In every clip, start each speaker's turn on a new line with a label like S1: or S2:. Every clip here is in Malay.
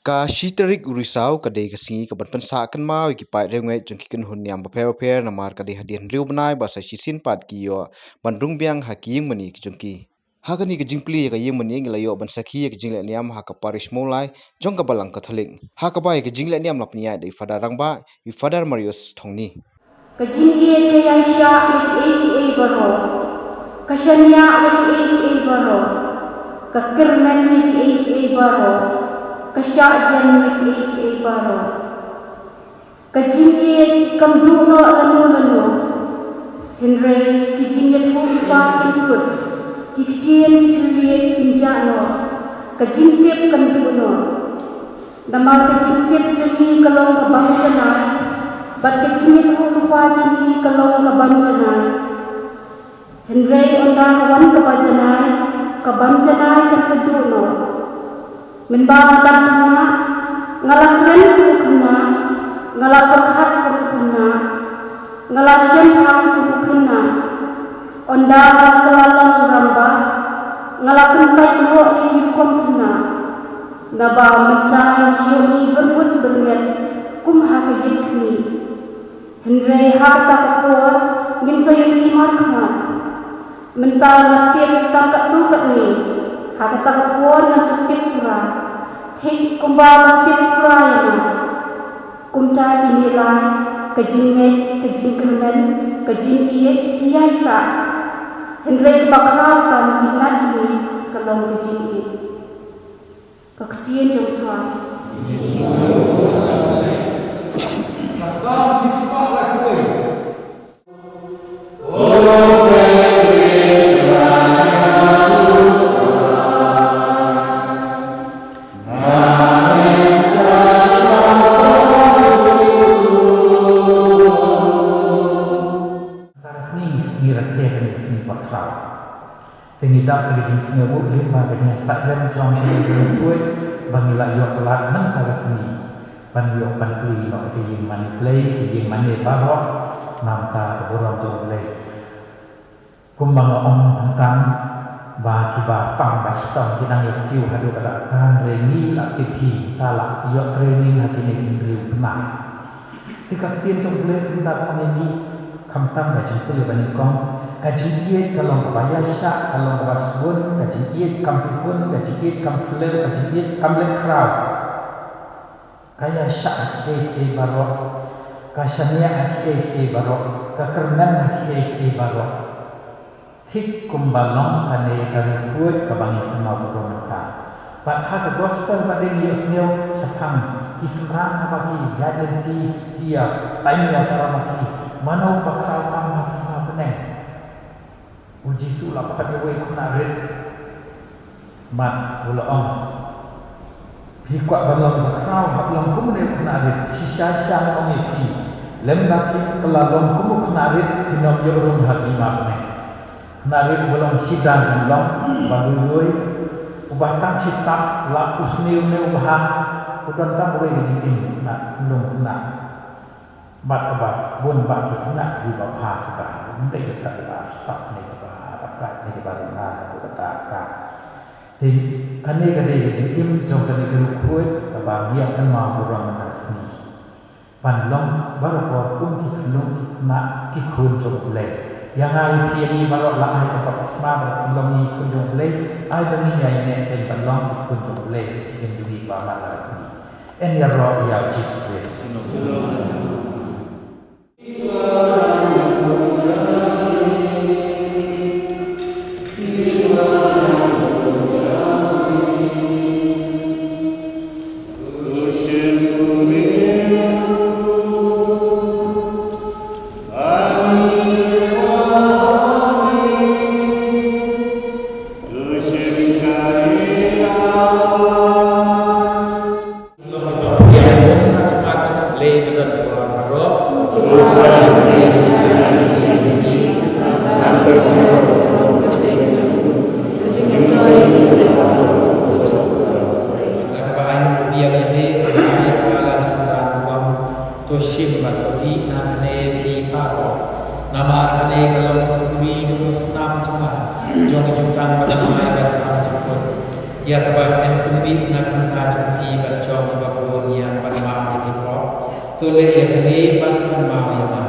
S1: Ka shiterik urisau kadai kasi ka ban sa kan ma ki pai rengai jengki kan hun yam ba namar kadai hadian riu banai ba sa sisin pat ki yo bandung biang haking mani ki jengki hakani ke jingpli ka yeng mani ngelayo ban sakhi ke jingle niam ha ka parish molai jong ka balang ka thaling ha ka bai ke jingle niam lapnia dei fadar rangba I fadar marius thongni
S2: ka jingle ke yaisha 88 baro ka shania 88 baro ka kirman 88 baro Kasyajan ni baro, kajingiet kamduno anu, Henry kijingiet humpa input, kiktian kiciliet kinjano, kajingiet kamduno, namar kajingiet jeni kalong kabangsanay, bat kajingiet humpa jeni kalong kabangsanay, Henry ondang wan kabangsanay kansaduno. Menbawa dapna ngalakren kukuna ngalakhat kukuna ngalasyan hang kukuna onda kalalang ramba ngalakun kai lo ni komuna naba mencai yo ni berbut berniat kumha kejidni Henry harta ko ngin sayo ni markha mental tiap tangkat tu kat ni harta ko na sakit pura hik kumbang tipurayana kumta dinilai kejinget kejingkemen kejingiet biasa Henry bakrakan ingat ini kalau kejingiet keketian jauh
S3: Tinidap kejing sengawu lima kejing sakyan trong kejing kuat bangila yok lat man kalasni ban yok ban pli no kejing man play kejing man ne barok namta borong tu play kumbang om tentang ba kiba pang bastom kinang yok kiu hadu kada kan rengi aktivi tala yok training hati ne kimriu penai tikatien trong play tindak ini kamtam da cintu ban kong kajiiet kalong kabaya syak kalong kabasbun kajiiet kampipun kajiiet kamplem kajiiet kamplem crowd kaya syak ke barok kasania ke barok kakernan ke barok hik kumbalong kane kariput kabangi kenal beromata padha ke gospel pada dia seniau sapang isran bagi jaden dia tanya karamaki manau bakal tamah peneng uji sulap pada wei kuna red mat bola ong Hikwa balong bakrau hablong kumune kunarit sisa sang ong pi lembaki pelalong kumu kunarit hinom yorung hati makne kunarit bolong sidang long balului ubatan sisa la usniu ne ubahan udan tam boleh dijitin nak belum kena bat abat bun bat kena di bawah sekarang ndai dekat di staf ni apa ni di barang kata thì anh ấy cái này chỉ im trong cái này kuat và biar kan mau orang menasni panlong baru kau pun kiklong nak kikun trong leh yang ai piani baru lah ai tempat asma panlong ni kun trong leh ai bagi ai ni pen panlong kikun trong leh cikin duri bama menasni en ya roh ya Jesus ya taban en pembi nak mentah jumpi berjong tole ya kani ban kan ma ya ka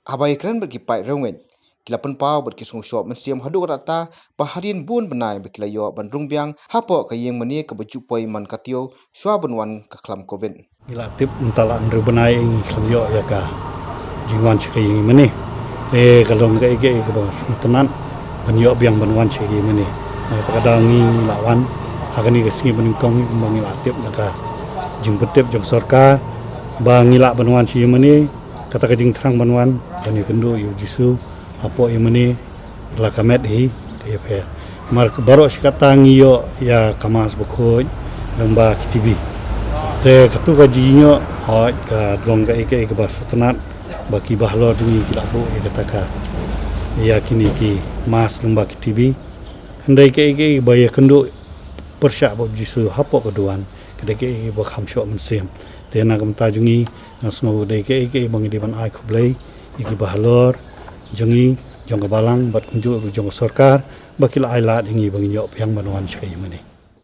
S1: Habai keren berkipai rongwen. Kila penpau berkisung shop mensiam hadu rata baharian bun benai berkilayo bandrung biang hapo kayeng meni kebejupoi man katio shwa benwan kaklam covid.
S4: Ila tip mentala andru benai ing klamyo ya ka jingwan chikayeng meni. Te kalong ka ike ke bang tenan benyo biang benwan chikayeng meni. Na kadang ngi lawan hakani ke singi beningkong bang ila tip ya ka jingpetip jong sarkar bang ila benwan chikayeng meni kata kajing terang benwan bani kendo yu jisu apo imani la kamet hi kaya mar baro sikata ngiyo ya kamas bukhoj lamba kitibi te katu kajinyo hoj ka dlong ka ike basutnat baki bahlo dungi kilabu ikataka ya kini ki mas lamba kitibi handai ke ike baya kendo persya bo jisu hapo keduan kedeke ike bo khamsyo mensim te na kamta jungi nasno dai ke ike bangi diban ai khublai iki bahalor jungi jong balang bat kunju jong sarkar bakil ailat hingi bangi nyop yang banwan sikai mani